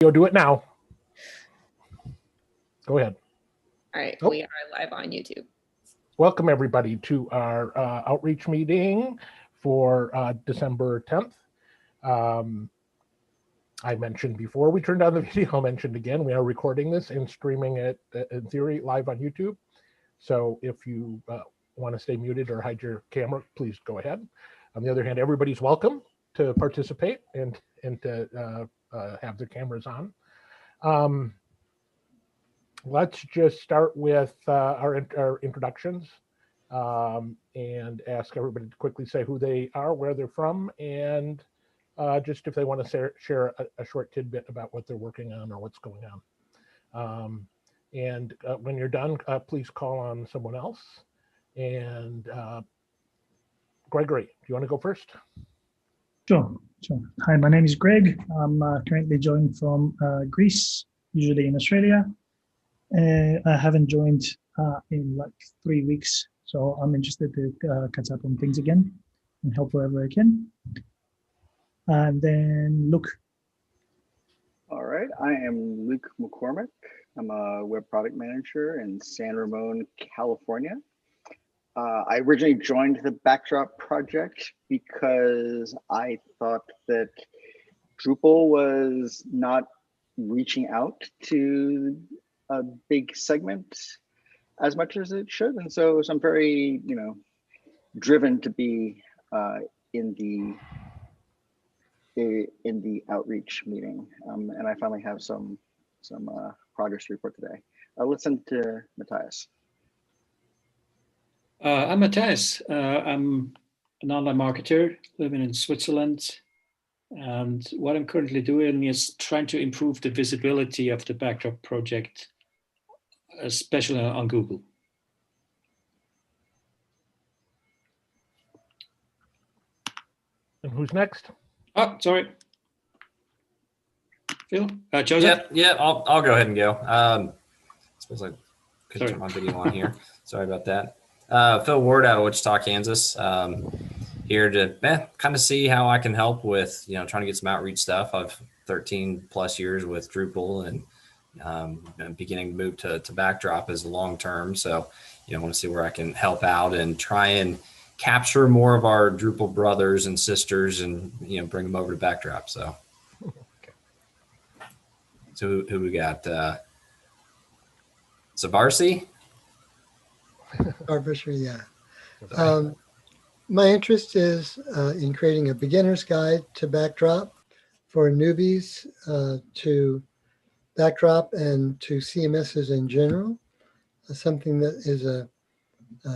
You'll do it now. Go ahead. All right, we are live on YouTube. Welcome everybody to our outreach meeting for December 10th. I mentioned before we turned on the video, I'll mention again, we are recording this and streaming it in theory live on YouTube. So if you want to stay muted or hide your camera, please go ahead. On the other hand, everybody's welcome to participate and to have their cameras on. Let's just start with our introductions and ask everybody to quickly say who they are, where they're from, and just if they want to share a short tidbit about what they're working on or what's going on. And when you're done, please call on someone else. And Gregory, do you want to go first? Sure. Hi, my name is Greg. I'm currently joined from Greece, usually in Australia. I haven't joined in like 3 weeks, so I'm interested to catch up on things again and help wherever I can. And then Luke. All right, I am Luke McCormick. I'm a web product manager in San Ramon, California. I originally joined the Backdrop project because I thought that Drupal was not reaching out to a big segment as much as it should, and so I'm very, driven to be in the outreach meeting, and I finally have some progress to report today. I'll listen to Matthias. I'm Matthias. I'm an online marketer living in Switzerland. And what I'm currently doing is trying to improve the visibility of the Backdrop project, especially on Google. And who's next? Oh, sorry. Phil? Joseph? Yeah, I'll go ahead and go. I suppose I could turn my video on here. Sorry about that. Phil Ward out of Wichita, Kansas. Here to kind of see how I can help with, trying to get some outreach stuff. I've 13 plus years with Drupal and beginning to move to Backdrop as a long term. So, I want to see where I can help out and try and capture more of our Drupal brothers and sisters and, bring them over to Backdrop. So, So who we got? Zabarsi? Arbiter, yeah. My interest is in creating a beginner's guide to Backdrop for newbies to Backdrop and to CMSs in general. Something that is a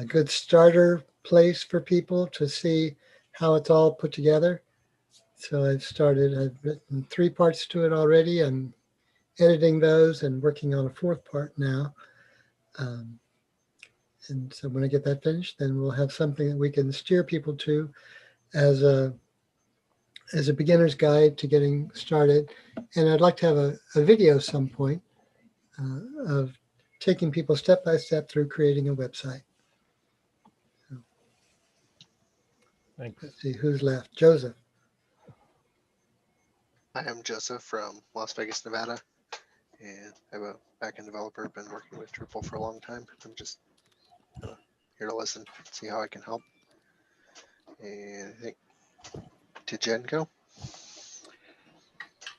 good starter place for people to see how it's all put together. So I've written 3 parts to it already. I'm editing those and working on a 4th part now. And so when I get that finished, then we'll have something that we can steer people to as a beginner's guide to getting started. And I'd like to have a video at some point of taking people step by step through creating a website. So, thanks. Let's see who's left. Joseph. I am Joseph from Las Vegas, Nevada, and I'm a backend developer. Been working with Drupal for a long time. I'm just here to listen, see how I can help. And I think, did Jen go?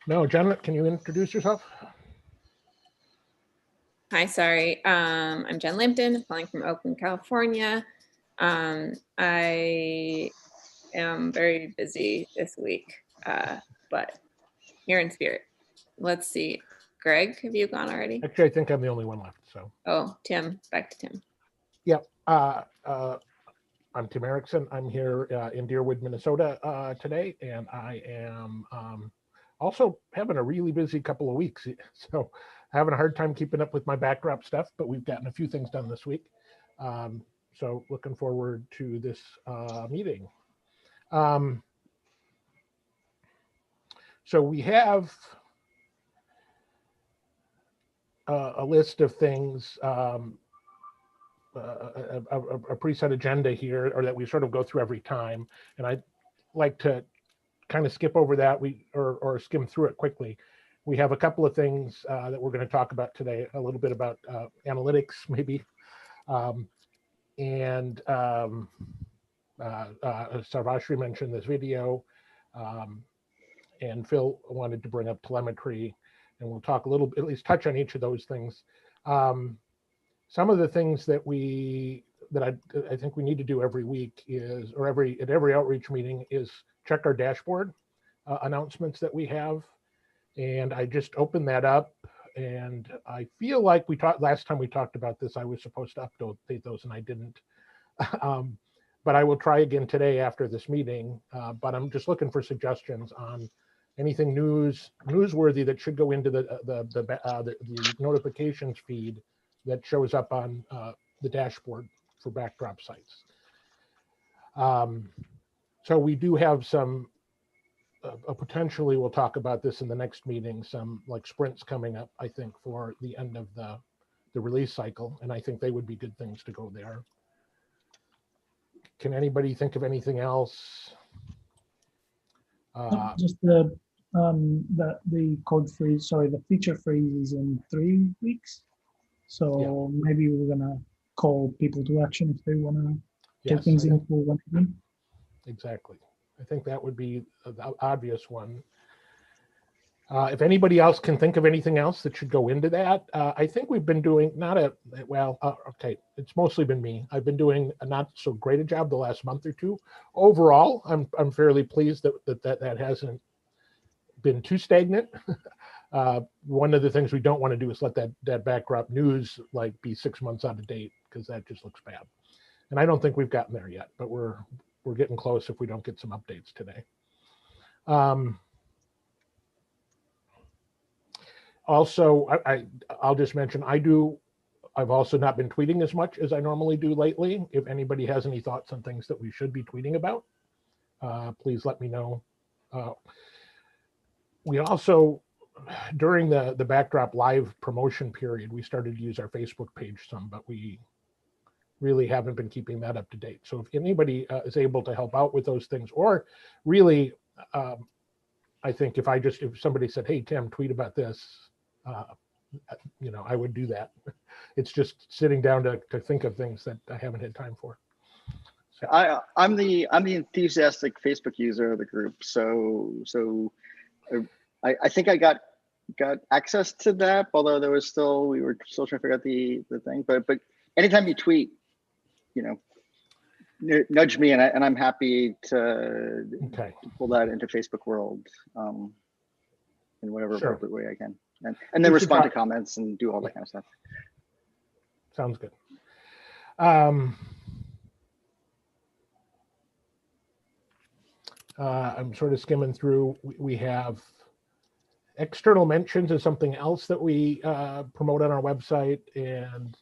No, Jen, can you introduce yourself? Hi, sorry. I'm Jen Limpton, calling from Oakland, California. I am very busy this week, but here in spirit. Let's see. Greg, have you gone already? Actually, I think I'm the only one left. So. Oh, Tim, back to Tim. Yep. I'm Tim Erickson. I'm here in Deerwood, Minnesota today, and I am also having a really busy couple of weeks. So having a hard time keeping up with my Backdrop stuff, but we've gotten a few things done this week. So looking forward to this meeting. So we have a list of things, a preset agenda here, or that we sort of go through every time. And I'd like to kind of skip over that or skim through it quickly. we have a couple of things that we're going to talk about today, a little bit about analytics maybe. Sarvashri mentioned this video, and Phil wanted to bring up telemetry, and we'll talk a little, at least touch on each of those things. Some of the things that I think we need to do every week is, or at every outreach meeting, is check our dashboard announcements that we have. And I just opened that up, and I feel like last time we talked about this, I was supposed to update those and I didn't. But I will try again today after this meeting. But I'm just looking for suggestions on anything newsworthy that should go into the notifications feed that shows up on the dashboard for backdrop sites. So we do have some potentially, we'll talk about this in the next meeting, some like sprints coming up, I think, for the end of the release cycle, and I think they would be good things to go there. Can anybody think of anything else? Just the code freeze, sorry, the feature freeze is in 3 weeks. So maybe we're gonna call people to action if they wanna take things in for one evening. Exactly. I think that would be the obvious one. If anybody else can think of anything else that should go into that, I think we've been doing okay, it's mostly been me. I've been doing a not so great a job the last month or two. Overall, I'm fairly pleased that hasn't been too stagnant. One of the things we don't want to do is let that backdrop news like be 6 months out of date, because that just looks bad. And I don't think we've gotten there yet, but we're getting close if we don't get some updates today. Also, I'll just mention, I've also not been tweeting as much as I normally do lately. If anybody has any thoughts on things that we should be tweeting about, please let me know. We also, during the backdrop live promotion period, we started to use our Facebook page some, but we really haven't been keeping that up to date. So if anybody is able to help out with those things, or really, I think if somebody said, hey, Tim, tweet about this, I would do that. It's just sitting down to think of things that I haven't had time for. So I'm the enthusiastic Facebook user of the group. So I think I got access to that, although we were still trying to figure out the thing. But anytime you tweet, nudge me, and I'm happy to pull that into Facebook world in whatever appropriate way I can, and then respond to comments and do all that kind of stuff. Sounds good. I'm sort of skimming through. We have external mentions is something else that we promote on our website, and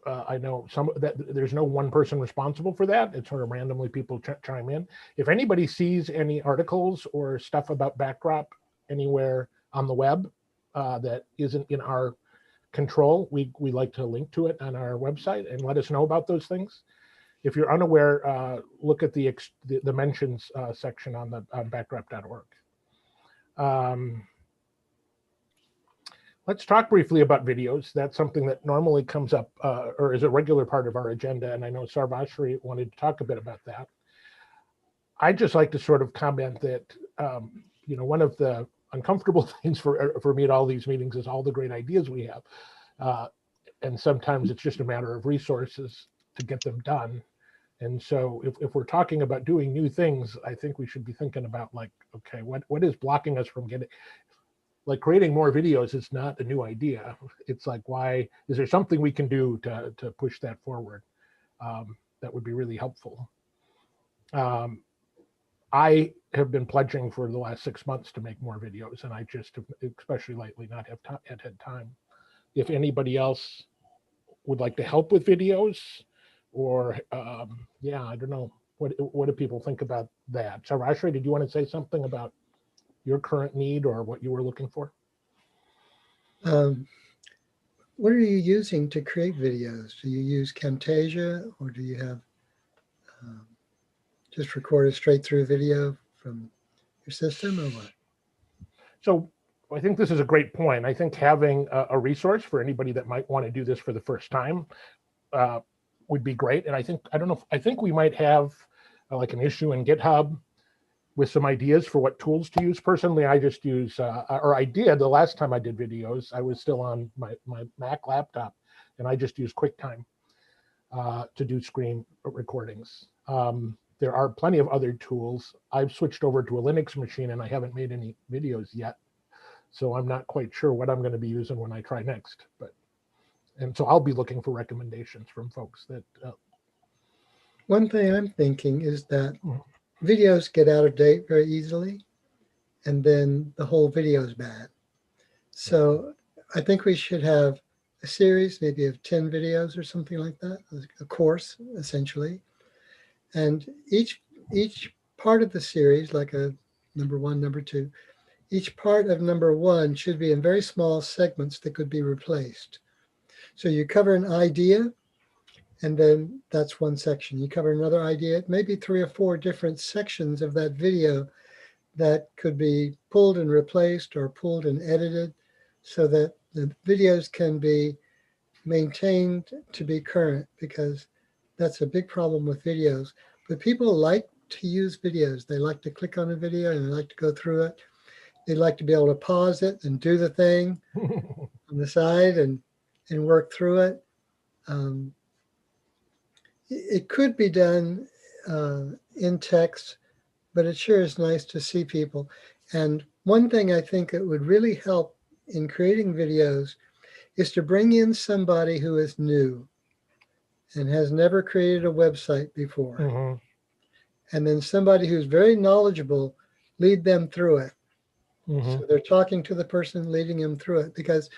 I know that there's no one person responsible for that. It's sort of randomly people chime in. If anybody sees any articles or stuff about backdrop anywhere on the web that isn't in our control, we like to link to it on our website and let us know about those things. If you're unaware, look at the mentions section on backdrop.org. Let's talk briefly about videos. That's something that normally comes up or is a regular part of our agenda. And I know Sarvashri wanted to talk a bit about that. I'd just like to sort of comment that, one of the uncomfortable things for me at all these meetings is all the great ideas we have. And sometimes it's just a matter of resources to get them done. And so if we're talking about doing new things, I think we should be thinking about like, okay, what is blocking us from like creating more videos is not a new idea. It's like, why is there something we can do to push that forward? That would be really helpful. I have been pledging for the last 6 months to make more videos, and I just, especially lately, not have had time. If anybody else would like to help with videos, or I don't know, what do people think about that? So Sarvashri, did you want to say something about your current need or what you were looking for? What are you using to create videos? Do you use Camtasia, or do you have just record a straight through video from your system, or what? So I think this is a great point. I think having a resource for anybody that might want to do this for the first time would be great. And I don't know, I think we might have like an issue in GitHub with some ideas for what tools to use. Personally, I just use, or I did the last time I did videos, I was still on my Mac laptop, and I just use QuickTime to do screen recordings. There are plenty of other tools. I've switched over to a Linux machine and I haven't made any videos yet. So I'm not quite sure what I'm going to be using when I try next. And so I'll be looking for recommendations from folks that. One thing I'm thinking is that videos get out of date very easily, and then the whole video is bad. So I think we should have a series, maybe of 10 videos or something like that, a course essentially. And each part of the series, like a number 1, number 2, each part of number 1 should be in very small segments that could be replaced. So you cover an idea, and then that's one section. You cover another idea, maybe 3 or 4 different sections of that video that could be pulled and replaced or pulled and edited so that the videos can be maintained to be current, because that's a big problem with videos. But people like to use videos. They like to click on a video and they like to go through it. They like to be able to pause it and do the thing on the side and work through it. It could be done in text, but it sure is nice to see people. And one thing I think that would really help in creating videos is to bring in somebody who is new and has never created a website before. Mm-hmm. And then somebody who's very knowledgeable lead them through it. Mm-hmm. So they're talking to the person leading them through it, because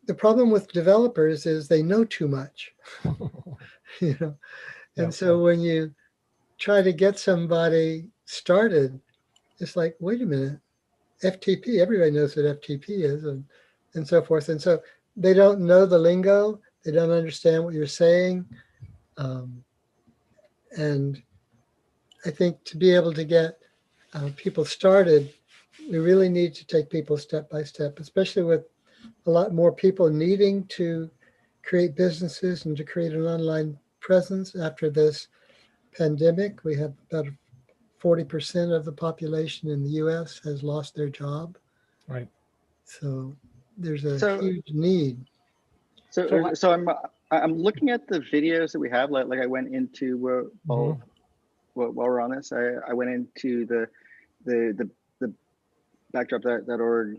the problem with developers is they know too much. You know? And so when you try to get somebody started, it's like, wait a minute, FTP, everybody knows what FTP is, and so forth. And so they don't know the lingo, they don't understand what you're saying. And I think to be able to get people started, we really need to take people step by step, especially with a lot more people needing to create businesses and to create an online presence after this pandemic. We have about 40% of the population in the US has lost their job. Right. So there's a huge need. So I'm looking at the videos that we have. Like I went into while we're on this, I went into the backdrop.org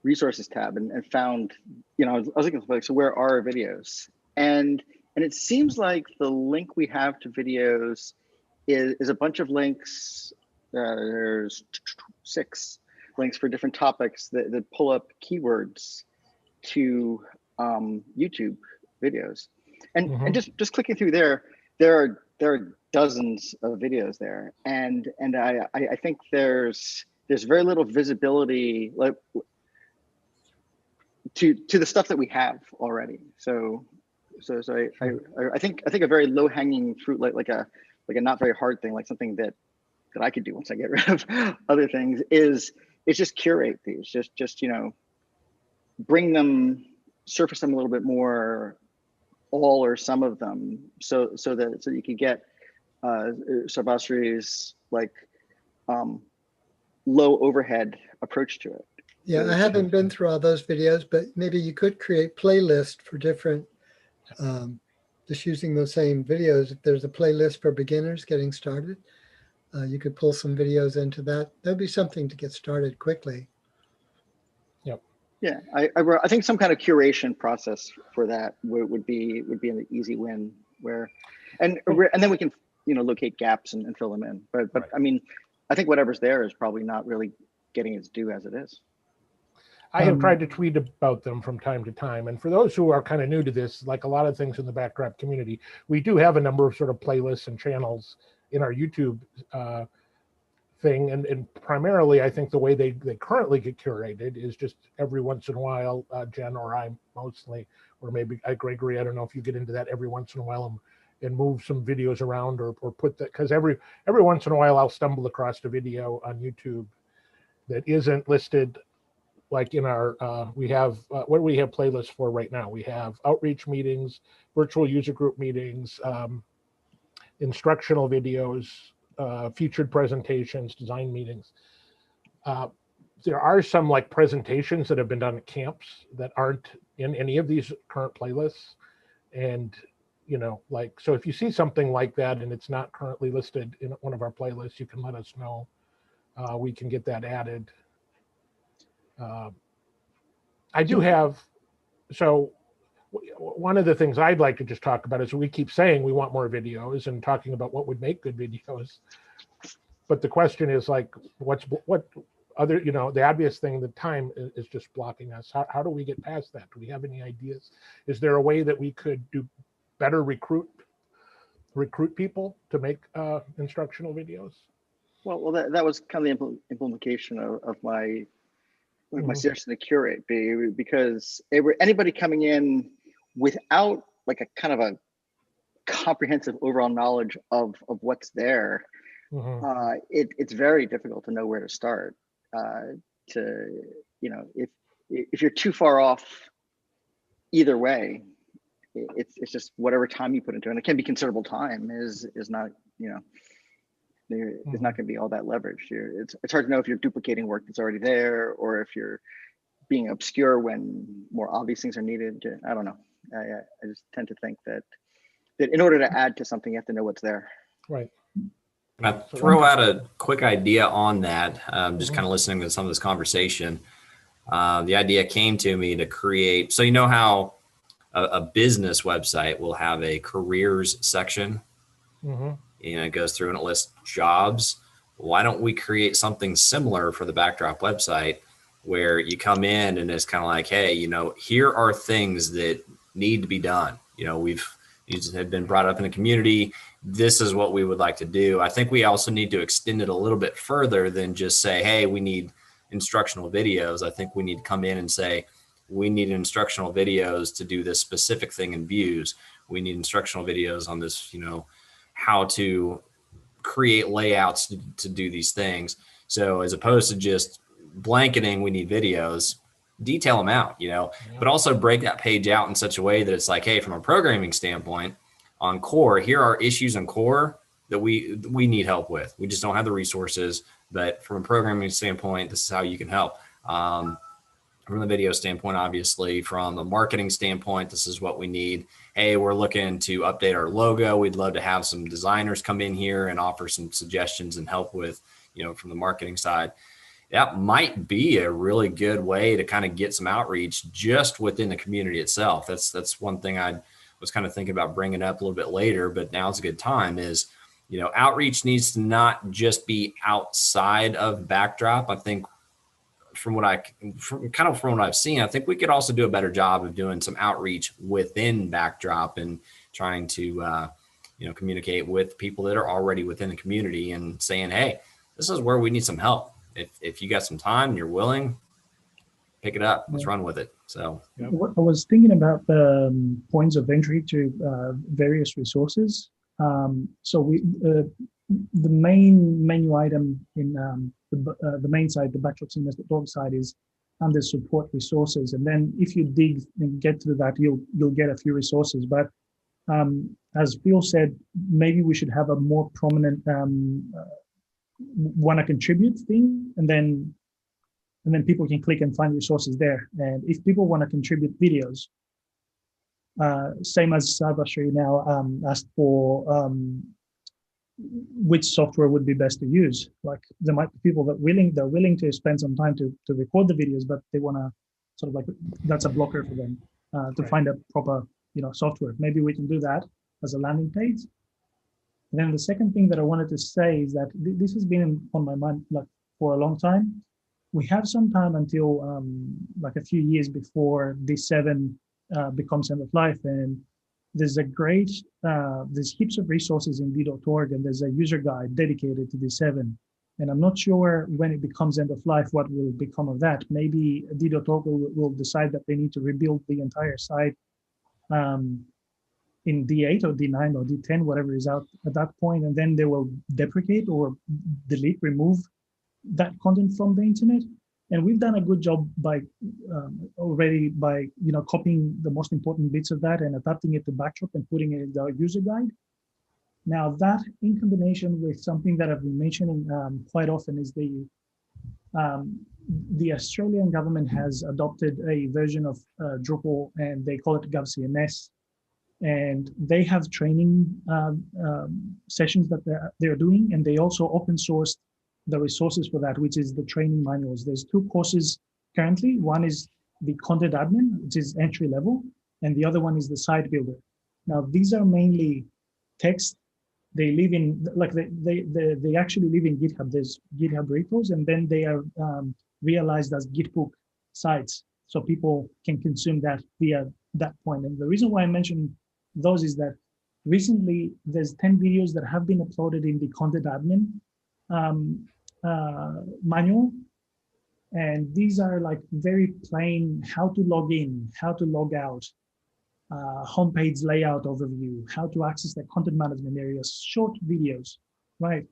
resources tab and found, I was looking for, like, so where are our videos? And it seems like the link we have to videos is a bunch of links. There's 6 links for different topics that pull up keywords to YouTube videos. And just clicking through there are dozens of videos there. And I think there's very little visibility, like, to the stuff that we have already. So I think a very low hanging fruit, like a not very hard thing, like something that I could do once I get rid of other things, is just curate these, just bring them, surface them a little bit more, all or some of them, so you could get Sarbastri's like low overhead approach to it. Yeah, I haven't been through all those videos, but maybe you could create playlists for different, just using those same videos. If there's a playlist for beginners getting started, you could pull some videos into that. That'd be something to get started quickly. Yep. Yeah, I think some kind of curation process for that would be an easy win, and then we can locate gaps and fill them in. But right. I mean, I think whatever's there is probably not really getting its due as it is. I have tried to tweet about them from time to time. And for those who are kind of new to this, like a lot of things in the Backdrop community, we do have a number of sort of playlists and channels in our YouTube thing. And primarily, I think the way they currently get curated is just every once in a while, Jen or I mostly, or maybe Gregory, I don't know if you get into that every once in a while and move some videos around or put that, because every once in a while I'll stumble across a video on YouTube that isn't listed like in our, we have, what do we have playlists for right now? We have outreach meetings, virtual user group meetings, instructional videos, featured presentations, design meetings. There are some like presentations that have been done at camps that aren't in any of these current playlists. And, you know, like, so if you see something like that and it's not currently listed in one of our playlists, you can let us know. We can get that added. I do have, so one of the things I'd like to just talk about is we keep saying we want more videos and talking about what would make good videos. But the question is like, what other, you know, the obvious thing, the time is just blocking us. How do we get past that? Do we have any ideas? Is there a way that we could do better recruit people to make instructional videos? Well, that was kind of the implementation of my suggestion to curate, because anybody coming in without like a kind of a comprehensive overall knowledge of what's there, it's very difficult to know where to start. To, you know, if you're too far off either way, it's just whatever time you put into it, and it can be considerable time, is not, you know, it's not going to be all that leveraged. It's hard to know if you're duplicating work that's already there, or if you're being obscure when more obvious things are needed. I don't know. I just tend to think that in order to add to something, you have to know what's there. Right. Can I throw out a quick idea on that? Just kind of listening to some of this conversation. The idea came to me to create, so you know how a business website will have a careers section, and it goes through and it lists jobs. Why don't we create something similar for the Backdrop website, where you come in and it's kind of like, hey, you know, here are things that need to be done. You know, these have been brought up in the community. This is what we would like to do. I think we also need to extend it a little bit further than just say, hey, we need instructional videos. I think we need to come in and say, we need instructional videos to do this specific thing in views. We need instructional videos on this, you know, how to create layouts to do these things. So as opposed to just blanketing, we need videos, detail them out, you know, but also break that page out in such a way that it's like, hey, from a programming standpoint, on core, here are issues on core that we need help with. We just don't have the resources, but from a programming standpoint, this is how you can help. From the video standpoint, obviously, from a marketing standpoint, this is what we need. Hey, we're looking to update our logo. We'd love to have some designers come in here and offer some suggestions and help with, you know, from the marketing side. That might be a really good way to kind of get some outreach just within the community itself. That's one thing I was kind of thinking about bringing up a little bit later, but now it's a good time, is, you know, outreach needs to not just be outside of Backdrop. I think from what I've seen, I think we could also do a better job of doing some outreach within Backdrop and trying to, you know, communicate with people that are already within the community and saying, hey, this is where we need some help. If you got some time and you're willing, pick it up. Let's run with it. So I was thinking about the points of entry to various resources. So the main menu item in the main side, the backdropcms.org side, is under support resources. And then if you dig and get to that, you'll get a few resources. But as Phil said, maybe we should have a more prominent want to contribute thing, and then people can click and find resources there. And if people want to contribute videos, same as Savashri now asked for which software would be best to use. Like there might be people that they're willing to spend some time to record the videos, but they want to sort of like, that's a blocker for them to find a proper, you know, software. Maybe we can do that as a landing page. And then the second thing that I wanted to say is that this has been on my mind like for a long time. We have some time until like a few years before D7 becomes end of life, and there's there's heaps of resources in d.org, and there's a user guide dedicated to D7. And I'm not sure when it becomes end of life what will become of that. Maybe d.org will decide that they need to rebuild the entire site in D8 or D9 or D10, whatever is out at that point, and then they will deprecate or delete, remove that content from the internet. And we've done a good job by already by copying the most important bits of that and adapting it to Backdrop and putting it in the user guide. Now that in combination with something that I've been mentioning quite often is the Australian government has adopted a version of Drupal, and they call it Gov Cms, and they have training sessions that they're doing, and they also open sourced the resources for that, which is the training manuals. There's 2 courses currently. One is the content admin, which is entry level, and the other one is the site builder. Now these are mainly text. They live in, like they actually live in GitHub. There's GitHub repos, and then they are realized as Gitbook sites, so people can consume that via that point. And the reason why I mentioned those is that recently there's 10 videos that have been uploaded in the content admin manual, and these are like very plain: how to log in, how to log out, homepage layout overview, how to access the content management areas, short videos, right?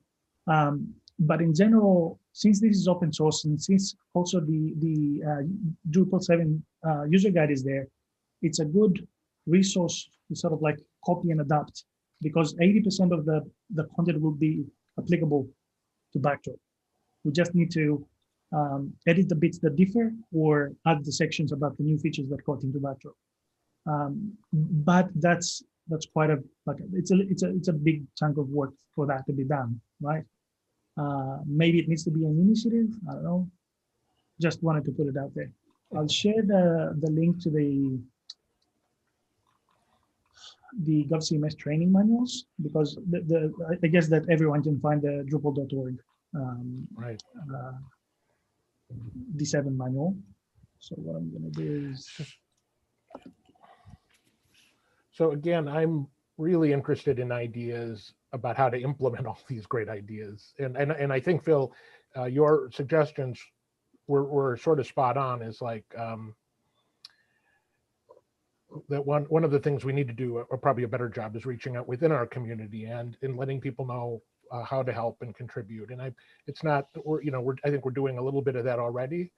But in general, since this is open source, and since also the Drupal 7 user guide is there, it's a good resource to sort of like copy and adapt, because 80% of the content will be applicable to Backdrop. We just need to edit the bits that differ or add the sections about the new features that got into Backdrop. But that's quite it's a big chunk of work for that to be done, right? Maybe it needs to be an initiative. I don't know. Just wanted to put it out there. I'll share the link to the Gov Cms Training Manuals, because I guess that everyone can find the Drupal.org Right. D7 manual. So what I'm going to do is. So again, I'm really interested in ideas about how to implement all these great ideas. And I think, Phil, your suggestions were sort of spot on. Is like that one of the things we need to do, or probably a better job, is reaching out within our community and letting people know how to help and contribute. And it's not, I think we're doing a little bit of that already,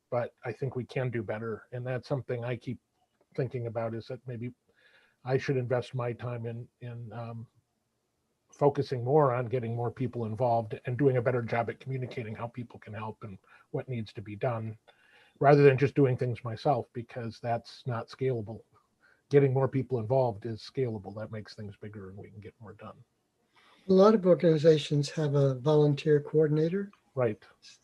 but I think we can do better. And that's something I keep thinking about, is that maybe I should invest my time in focusing more on getting more people involved and doing a better job at communicating how people can help and what needs to be done, rather than just doing things myself, because that's not scalable. Getting more people involved is scalable. That makes things bigger and we can get more done. A lot of organizations have a volunteer coordinator. Right.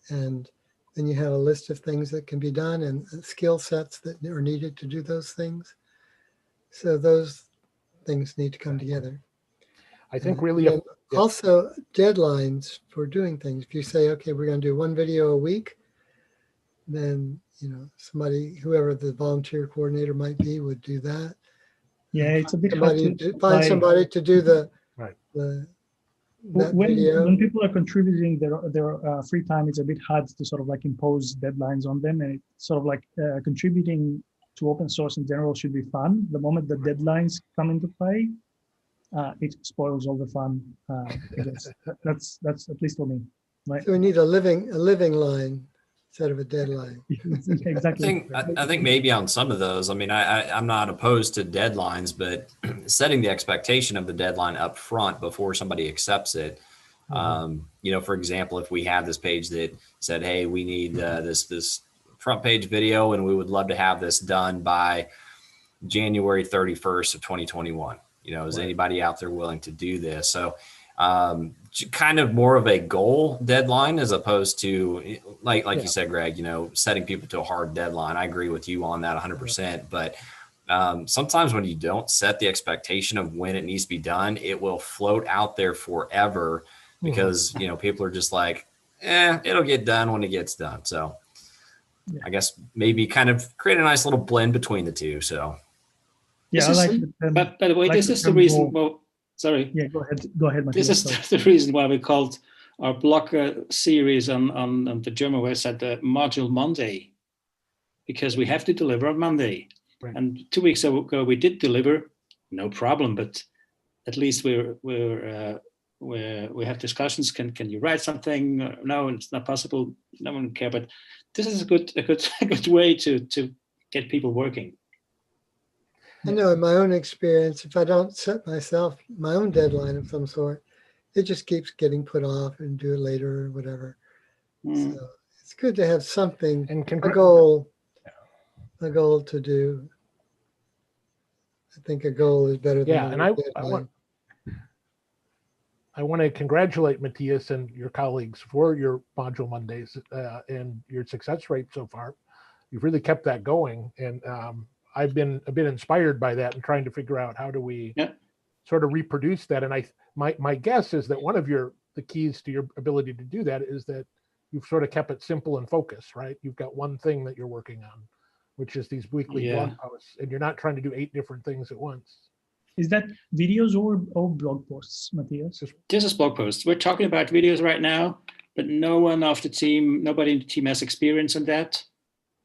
And then you have a list of things that can be done and skill sets that are needed to do those things. So those things need to come together. I think really also deadlines for doing things. If you say, okay, we're going to do 1 video a week, then somebody, whoever the volunteer coordinator might be, would do that. Yeah, it's a bit hard to find somebody to do the right. When people are contributing their free time, it's a bit hard to sort of like impose deadlines on them, and it's sort of like contributing to open source in general should be fun. The moment the deadlines come into play, it spoils all the fun. That's at least for me, right? So we need a living line instead of a deadline. Exactly. I think maybe on some of those, I mean, I'm not opposed to deadlines, but setting the expectation of the deadline up front before somebody accepts it. For example, if we have this page that said, hey, we need this front page video, and we would love to have this done by January 31st of 2021. Is anybody out there willing to do this? So kind of more of a goal deadline, as opposed to like you said, Greg, setting people to a hard deadline. I agree with you on that 100%. But sometimes when you don't set the expectation of when it needs to be done, it will float out there forever, because, people are just like, it'll get done when it gets done. So I guess maybe kind of create a nice little blend between the two. So yeah, but by the way, this is the reason. Well, sorry. Yeah, go ahead. This is the reason why we called our blog series on the German website the Module Monday, because we have to deliver on Monday. Right. And 2 weeks ago we did deliver, no problem. But at least we're where we have discussions. Can you write something? No, it's not possible. No one care. But this is a good way to get people working. I know in my own experience, if I don't set myself my own deadline of some sort, it just keeps getting put off and do it later or whatever. Mm. So it's good to have something, And a goal to do. I think a goal is better than yeah, and a deadline. I want to congratulate Matthias and your colleagues for your Module Mondays and your success rate so far. You've really kept that going, and I've been a bit inspired by that and trying to figure out how do we sort of reproduce that. And my guess is that one of the keys to your ability to do that is that you've sort of kept it simple and focused, right? You've got one thing that you're working on, which is these weekly blog posts, and you're not trying to do 8 different things at once. Is that videos or blog posts, Matthias? This is blog posts. We're talking about videos right now, but nobody in the team has experience on that.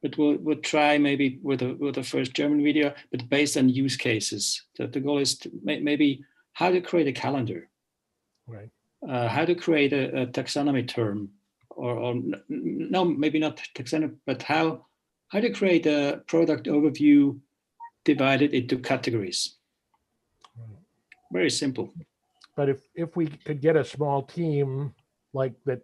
But we'll try maybe with the first German video, but based on use cases. The goal is to maybe how to create a calendar, right? How to create a taxonomy term, or no, maybe not taxonomy, but how to create a product overview divided into categories. Right. Very simple. But if we could get a small team like that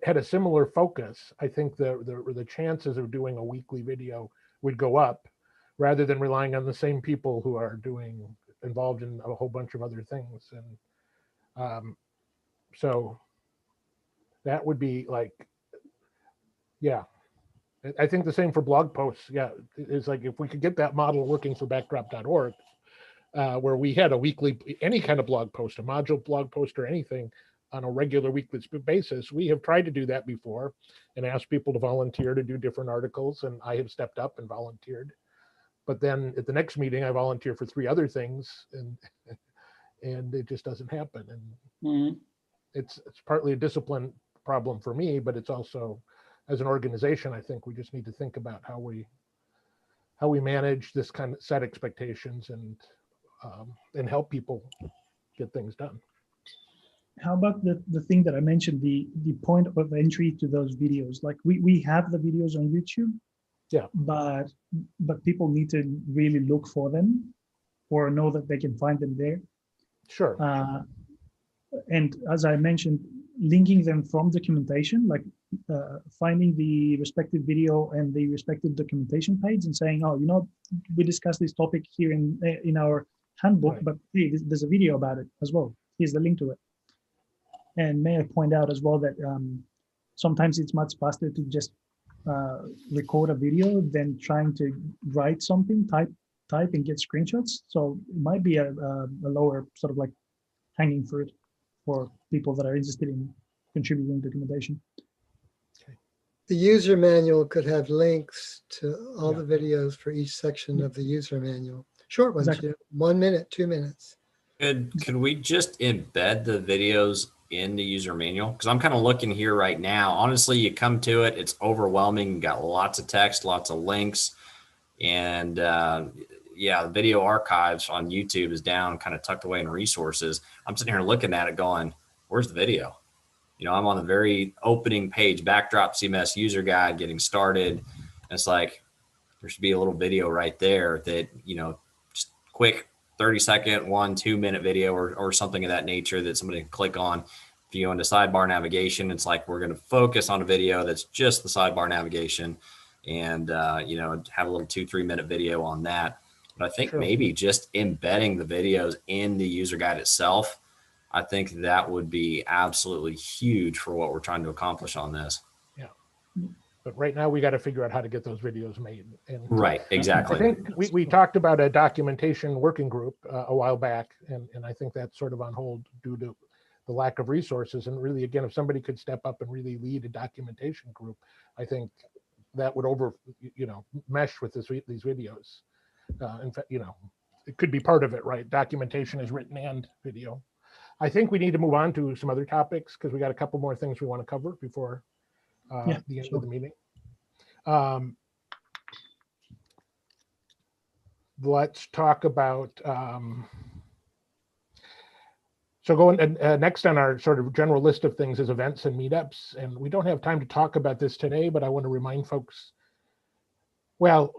had a similar focus, I think the chances of doing a weekly video would go up, rather than relying on the same people who are involved in a whole bunch of other things. And so that would be like, yeah, I think the same for blog posts. Yeah, it's like if we could get that model working for backdrop.org, where we had a weekly, any kind of blog post, a module blog post or anything, on a regular weekly basis. We have tried to do that before and asked people to volunteer to do different articles, and I have stepped up and volunteered. But then at the next meeting, I volunteer for 3 other things, and it just doesn't happen. And it's partly a discipline problem for me, but it's also, as an organization, I think we just need to think about how we manage this kind of set expectations and help people get things done. How about the thing that I mentioned, the point of entry to those videos? Like we have the videos on YouTube, yeah, but people need to really look for them or know that they can find them there. Sure. And as I mentioned, linking them from documentation, like finding the respective video and the respective documentation page and saying, oh, we discussed this topic here in our handbook, right, but hey, there's a video about it as well. Here's the link to it. And may I point out as well that sometimes it's much faster to just record a video than trying to write something, type and get screenshots. So it might be a lower sort of like hanging fruit for people that are interested in contributing documentation. Okay. The user manual could have links to all the videos for each section of the user manual. Short ones, exactly. 1 minute, 2 minutes. Could we just embed the videos in the user manual? Because I'm kind of looking here right now. Honestly, you come to it, it's overwhelming. You got lots of text, lots of links, and the video archives on YouTube is down, kind of tucked away in resources. I'm sitting here looking at it going, where's the video? I'm on the very opening page, Backdrop CMS user guide, getting started. And it's like, there should be a little video right there that, just quick 30-second, 1-2 minute video or something of that nature that somebody can click on. If you go into sidebar navigation, it's like, we're going to focus on a video that's just the sidebar navigation and, have a little 2-3 minute video on that. But I think maybe just embedding the videos in the user guide itself, I think that would be absolutely huge for what we're trying to accomplish on this. Yeah. But right now we got to figure out how to get those videos made. And right, exactly. I think we talked about a documentation working group a while back, and I think that's sort of on hold due to the lack of resources. And really, again, if somebody could step up and really lead a documentation group, I think that would mesh with these videos. In fact, it could be part of it, right? Documentation is written and video. I think we need to move on to some other topics because we got a couple more things we want to cover before the end of the meeting. Let's talk about, So going next on our sort of general list of things is events and meetups. And we don't have time to talk about this today, but I want to remind folks, well,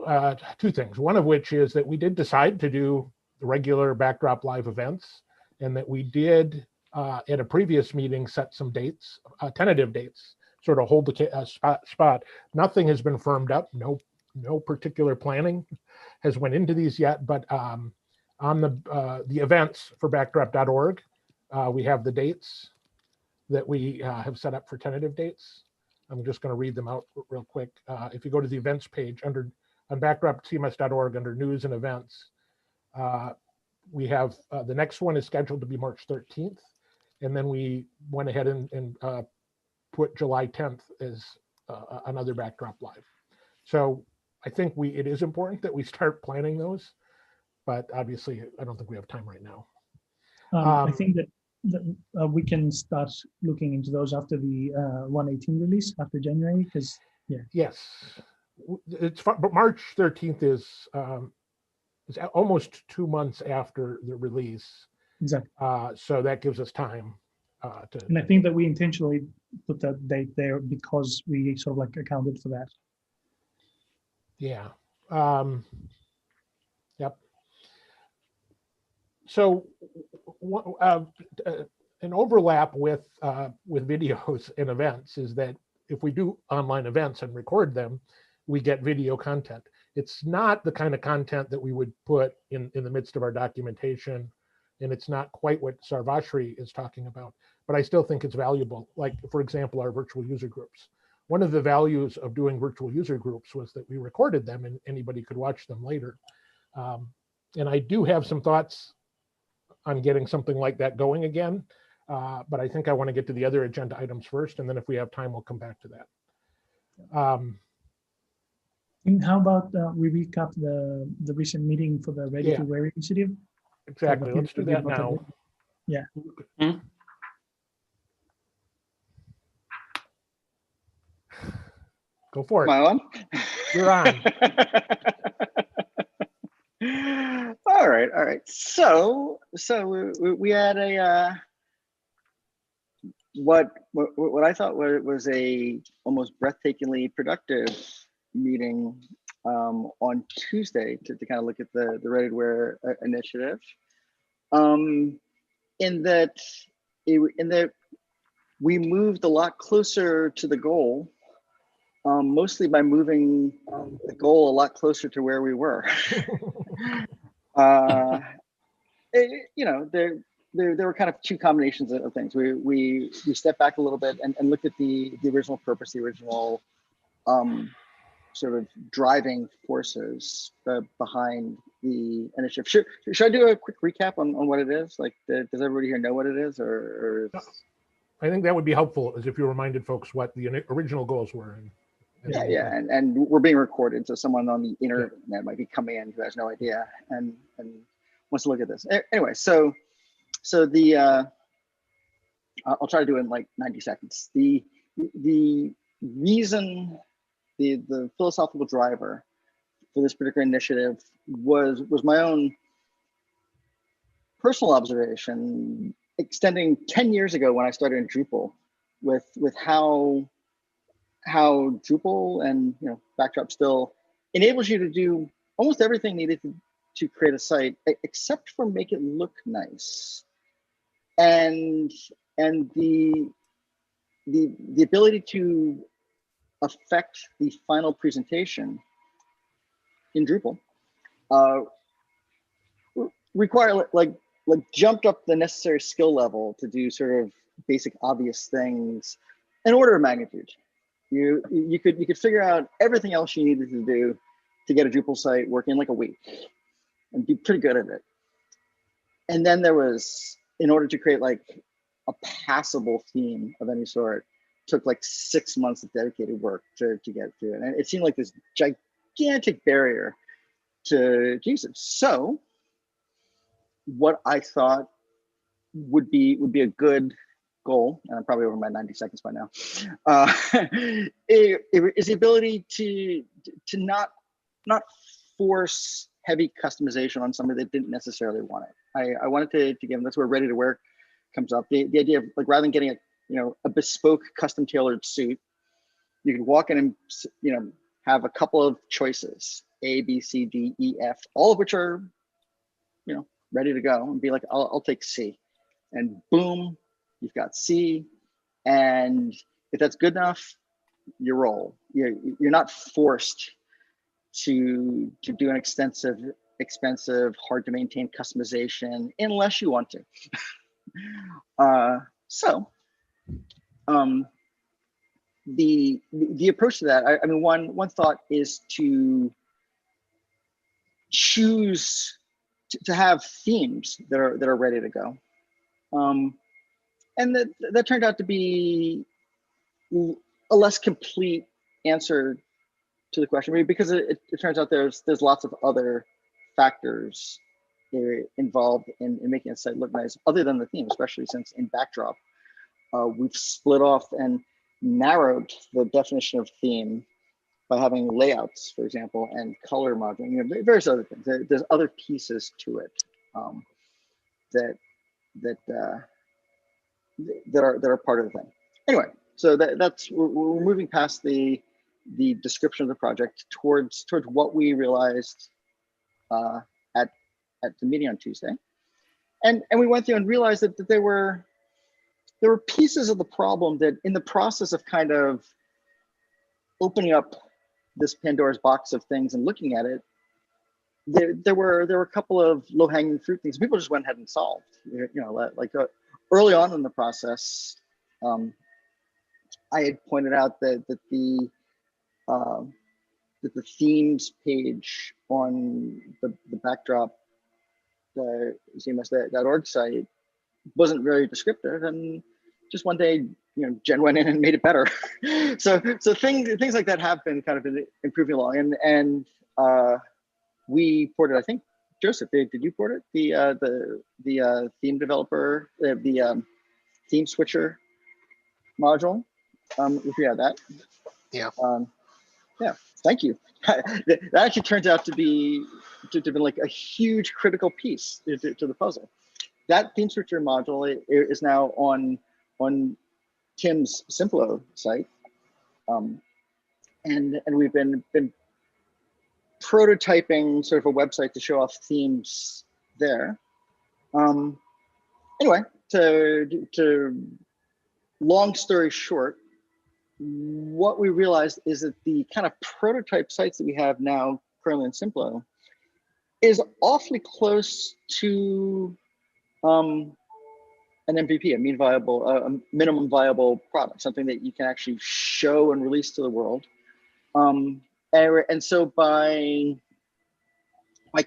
two things. One of which is that we did decide to do the regular Backdrop Live events, and that we did at a previous meeting set some dates, tentative dates, sort of hold the spot. Nothing has been firmed up. No particular planning has went into these yet, but on the events for backdrop.org, we have the dates that we have set up for tentative dates. I'm just going to read them out real quick. If you go to the events page on backdropcms.org under news and events, we have the next one is scheduled to be March 13th. And then we went ahead and put July 10th as another Backdrop Live. So I think it is important that we start planning those, but obviously I don't think we have time right now. I think that we can start looking into those after the 118 release after January, because yes, it's but March 13th is almost 2 months after the release. Exactly. So that gives us time and I think that we intentionally put that date there because we sort of like accounted for that. Yeah. Yep. So an overlap with videos and events is that if we do online events and record them, we get video content. It's not the kind of content that we would put in the midst of our documentation, and it's not quite what Sarvashri is talking about, but I still think it's valuable. Like, for example, our virtual user groups. One of the values of doing virtual user groups was that we recorded them and anybody could watch them later. And I do have some thoughts on getting something like that going again, but I think I want to get to the other agenda items first, and then if we have time, we'll come back to that. And how about we recap the recent meeting for the Ready to Wear initiative? Exactly. Let's do that now. Yeah. Go for it. Am I on? You're on. All right. So we had a what I thought was a almost breathtakingly productive meeting on Tuesday to kind of look at the Ready to Wear initiative. In that we moved a lot closer to the goal, mostly by moving the goal a lot closer to where we were. There were kind of two combinations of things. We stepped back a little bit and looked at the original purpose, the original sort of driving forces behind the initiative. Should I do a quick recap on what it is? Like, does everybody here know what it is, or I think that would be helpful, as if you reminded folks what the original goals were. And we're being recorded, so someone on the internet might be coming in who has no idea and wants to look at this. Anyway, so the I'll try to do it in like 90 seconds. The reason, the philosophical driver for this particular initiative was my own personal observation, extending 10 years ago when I started in Drupal, with how Drupal and Backdrop still enables you to do almost everything needed to create a site, except for make it look nice, and the ability to affect the final presentation in Drupal require like jumped up the necessary skill level to do sort of basic obvious things in order of magnitude. You could figure out everything else you needed to do to get a Drupal site working in like a week and be pretty good at it. And then there was, in order to create like a passable theme of any sort, took like 6 months of dedicated work to get through it. And it seemed like this gigantic barrier to use it. So what I thought would be a good goal, and I'm probably over my 90 seconds by now, is the ability to not force heavy customization on somebody that didn't necessarily want it. I wanted to give them, that's where Ready to Wear comes up. The idea of like, rather than getting a bespoke custom tailored suit, you can walk in and have a couple of choices, A, B, C, D, E, F, all of which are ready to go, and be like, I'll take C, and boom, you've got C. And if that's good enough, you roll. You're not forced to do an expensive, hard to maintain customization unless you want to. The approach to that, I mean, one thought is to choose to have themes that are ready to go, and that turned out to be a less complete answer to the question, because it turns out there's lots of other factors involved in making a site look nice, other than the theme, especially since in Backdrop, we've split off and narrowed the definition of theme by having layouts, for example, and color modeling, various other things. There's other pieces to it that are part of the thing. Anyway, so that's we're moving past the description of the project towards what we realized at the meeting on Tuesday, and we went through and realized that there were pieces of the problem that, in the process of kind of opening up this Pandora's box of things and looking at it, there were a couple of low-hanging fruit things people just went ahead and solved. Early on in the process, I had pointed out that the themes page on the Backdrop, the CMS.org site, wasn't very descriptive, and just one day, Jen went in and made it better. so things like that have been kind of improving along, and we ported, I think, Joseph, did you port it? The theme developer, the theme switcher module, if you have that. Yeah. Yeah, thank you. That actually turns out to be like a huge critical piece to the puzzle. That theme switcher module is now on Tim's Simplo site, and we've been prototyping sort of a website to show off themes there. Anyway, to long story short, what we realized is that the kind of prototype sites that we have now currently in Simplo is awfully close to an MVP, a minimum viable product, something that you can actually show and release to the world. And so by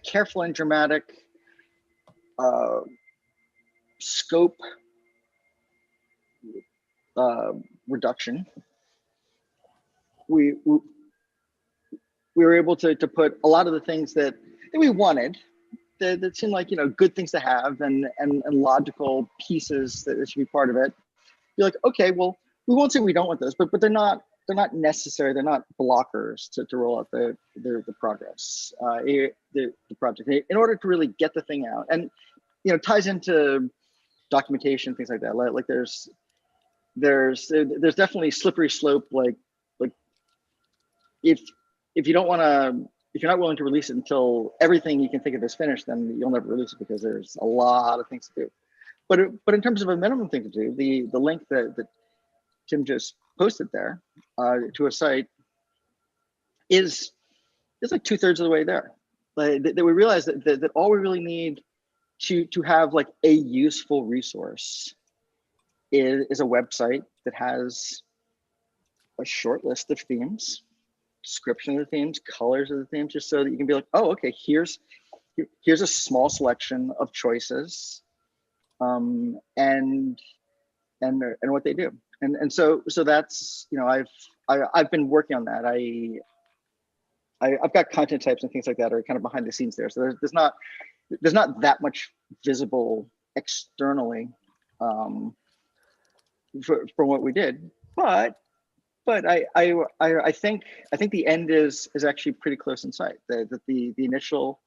careful and dramatic scope reduction, we were able to put a lot of the things that we wanted, that seemed like good things to have and logical pieces that should be part of it. You're like, okay, well, we won't say we don't want those, but they're not necessary. They're not blockers to roll out the progress, the project, in order to really get the thing out. And ties into documentation, things like that. Like there's definitely slippery slope. Like if you don't want to, if you're not willing to release it until everything you can think of is finished, then you'll never release it, because there's a lot of things to do. But in terms of a minimum thing to do, the link that Tim just posted there to a site is like 2/3 of the way there. Like, that we realized that all we really need to have like a useful resource is a website that has a short list of themes, description of the themes, colors of the themes, just so that you can be like, oh, okay, here's a small selection of choices, and what they do. And so that's, I've been working on that. I've got content types and things like that are kind of behind the scenes there. So there's not that much visible externally from what we did, but I think the end is actually pretty close in sight. That the initial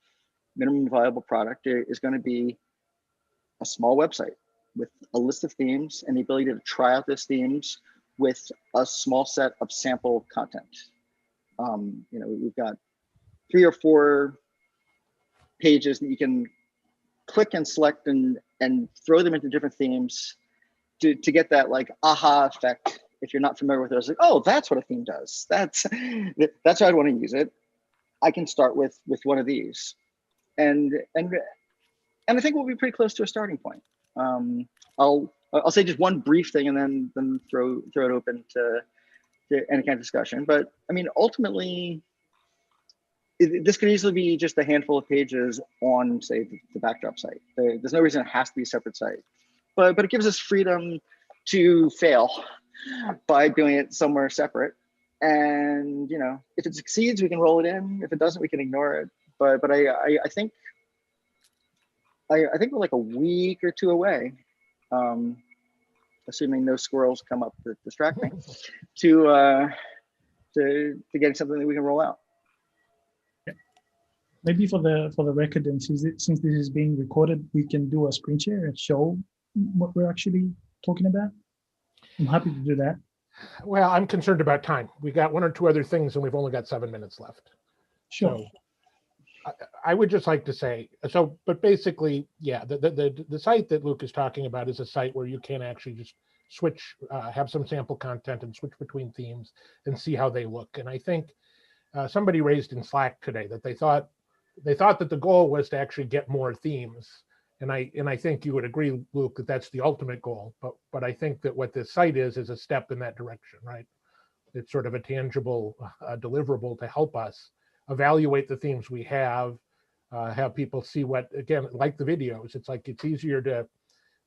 minimum viable product is going to be a small website with a list of themes and the ability to try out those themes with a small set of sample content. We've got 3 or 4 pages that you can click and select and throw them into different themes to get that like aha effect. If you're not familiar with it, it's like, oh, that's what a theme does. That's how I want to use it. I can start with one of these, and I think we'll be pretty close to a starting point. I'll say just one brief thing and then throw it open to any kind of discussion. But I mean, ultimately, this could easily be just a handful of pages on, say, the backdrop site. There's no reason it has to be a separate site, but it gives us freedom to fail by doing it somewhere separate. And if it succeeds, we can roll it in. If it doesn't, we can ignore it. But I think we're like a week or 2 away, assuming no squirrels come up to distract me, to getting something that we can roll out. Maybe for the record, and since this is being recorded, we can do a screen share and show what we're actually talking about. I'm happy to do that. Well, I'm concerned about time. We got 1 or 2 other things, and we've only got 7 minutes left. Sure. So I would just like to say, but basically, yeah, the site that Luke is talking about is a site where you can actually just switch, have some sample content and switch between themes and see how they look. And I think somebody raised in Slack today that they thought that the goal was to actually get more themes. And I think you would agree, Luke, that that's the ultimate goal. But I think that what this site is a step in that direction, right? It's sort of a tangible deliverable to help us evaluate the themes we have people see what, again, like the videos, it's like it's easier to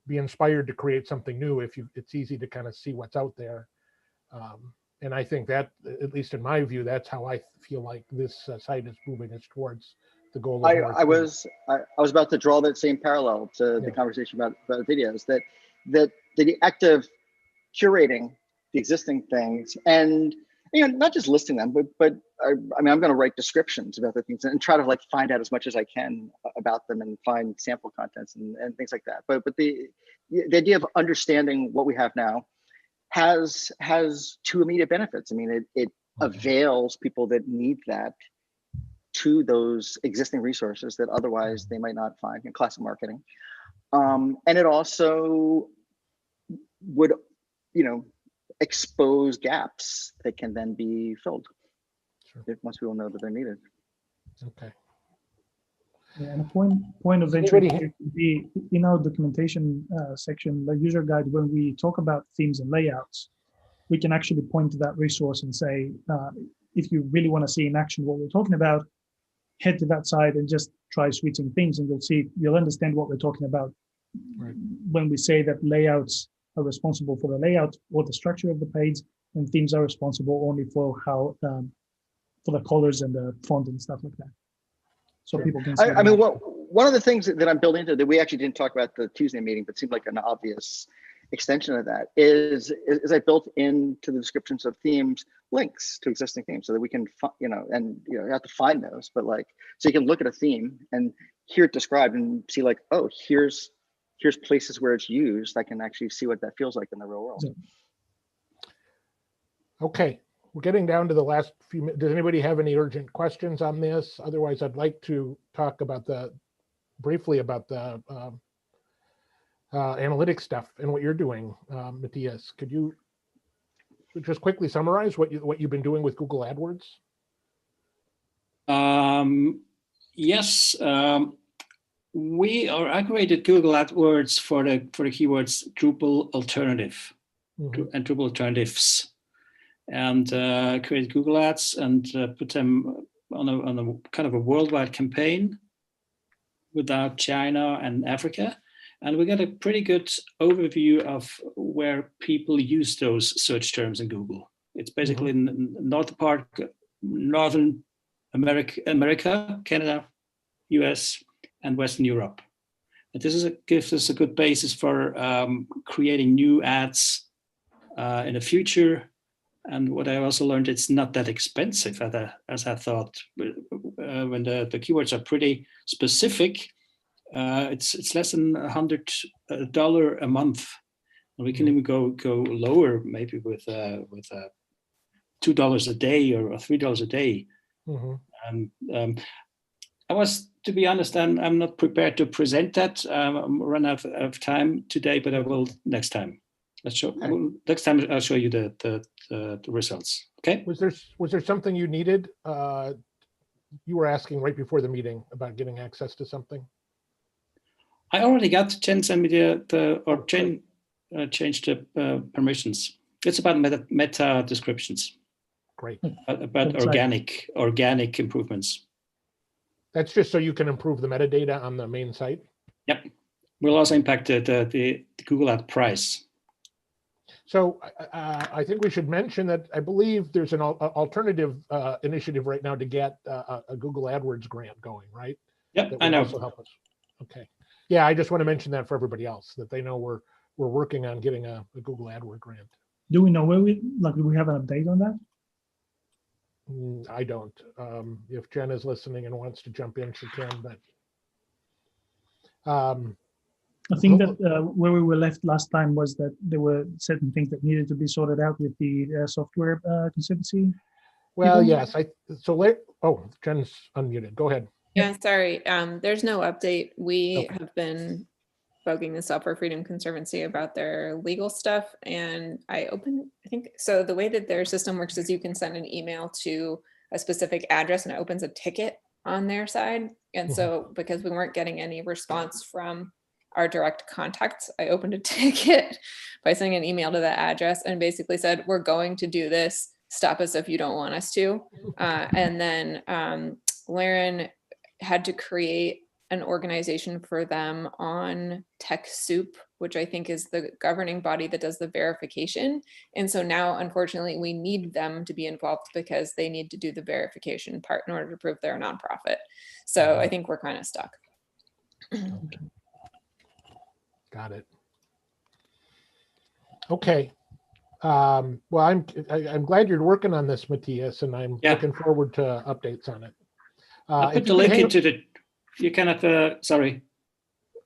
be inspired to create something new if it's easy to kind of see what's out there. And I think that, at least in my view, that's how I feel like this site is moving us towards the goal. I was about to draw that same parallel to the conversation about videos, that the act of curating the existing things and not just listing them, but I mean, I'm going to write descriptions about the things and try to like find out as much as I can about them and find sample contents and things like that. But the idea of understanding what we have now has 2 immediate benefits. I mean, it avails people that need that to those existing resources that otherwise they might not find in classic marketing. And it also would, expose gaps that can then be filled once people know that they're needed. Okay. Yeah, and a point of entry here could be in our documentation section, the user guide, when we talk about themes and layouts, we can actually point to that resource and say, if you really want to see in action what we're talking about, head to that side and just try switching themes, and you'll understand what we're talking about. Right. When we say that layouts are responsible for the layout or the structure of the page, and themes are responsible only for how for the colors and the font and stuff like that. So people can see. I mean, one of the things that I'm building into that we actually didn't talk about the Tuesday meeting, but seemed like an obvious extension of that is I built into the descriptions of themes links to existing themes so that we can, you have to find those, but like, so you can look at a theme and hear it described and see like, oh, here's places where it's used. I can actually see what that feels like in the real world. Okay, we're getting down to the last few minutes. Does anybody have any urgent questions on this? Otherwise, I'd like to talk about briefly about the analytics stuff and what you're doing, Matthias. Could you just quickly summarize what you've been doing with Google AdWords? Yes. I created Google AdWords for the keywords Drupal alternative and Drupal alternatives, and created Google Ads and put them on a kind of a worldwide campaign without China and Africa. And we got a pretty good overview of where people use those search terms in Google. It's basically in Northern America, Canada, US, and Western Europe. And this gives us a good basis for creating new ads in the future. And what I also learned, it's not that expensive as I thought. When the keywords are pretty specific, It's less than $100 a month. And we can even go lower, maybe with $2 a day or $3 a day. I was, to be honest, I'm not prepared to present that. I'm run out of time today, but I will next time. Next time I'll show you the results. Okay. Was there something you needed? You were asking right before the meeting about getting access to something. I already got Jen send me Jen changed the permissions. It's about meta descriptions. Great. About organic improvements. That's just so you can improve the metadata on the main site. Yep. Will also impact the Google Ad price. So I think we should mention that I believe there's an alternative initiative right now to get a Google AdWords grant going, right? Yep, I know. Also help us. Okay. Yeah, I just want to mention that for everybody else, that they know we're working on getting a Google AdWords grant. Do we know where do we have an update on that? I don't. If Jen is listening and wants to jump in, she can, but I think that where we were left last time was that there were certain things that needed to be sorted out with the software consultancy. Well, yes. Jen's unmuted. Go ahead. Yeah, sorry. There's no update. We have been bugging the Software Freedom Conservancy about their legal stuff. And I think, so the way that their system works is you can send an email to a specific address and it opens a ticket on their side. And so because we weren't getting any response from our direct contacts, I opened a ticket by sending an email to that address and basically said, we're going to do this. Stop us if you don't want us to. And then Laren had to create an organization for them on TechSoup, which I think is the governing body that does the verification. And so now, unfortunately, we need them to be involved because they need to do the verification part in order to prove they're a nonprofit. So I think we're kind of stuck. Got it. Okay. Well, I'm glad you're working on this, Matthias, and I'm looking forward to updates on it. I put the link into the. You cannot. Sorry,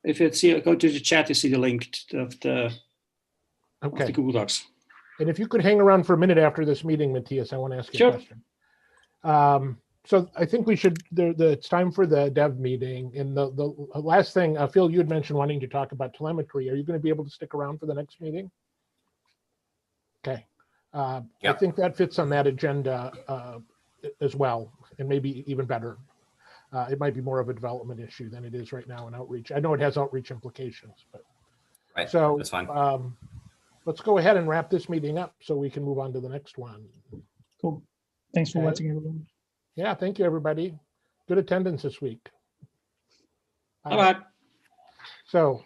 if you see, go to the chat, you see the link of the Google Docs. And if you could hang around for a minute after this meeting, Matthias, I want to ask you a question. So I think we should. It's time for the dev meeting. And the last thing, Phil, you had mentioned wanting to talk about telemetry. Are you going to be able to stick around for the next meeting? Okay. I think that fits on that agenda as well, and maybe even better. It might be more of a development issue than it is right now in outreach. I know it has outreach implications, but so that's fine. Let's go ahead and wrap this meeting up so we can move on to the next one. Cool. Thanks for watching, everyone. Yeah, thank you, everybody. Good attendance this week. Bye-bye. So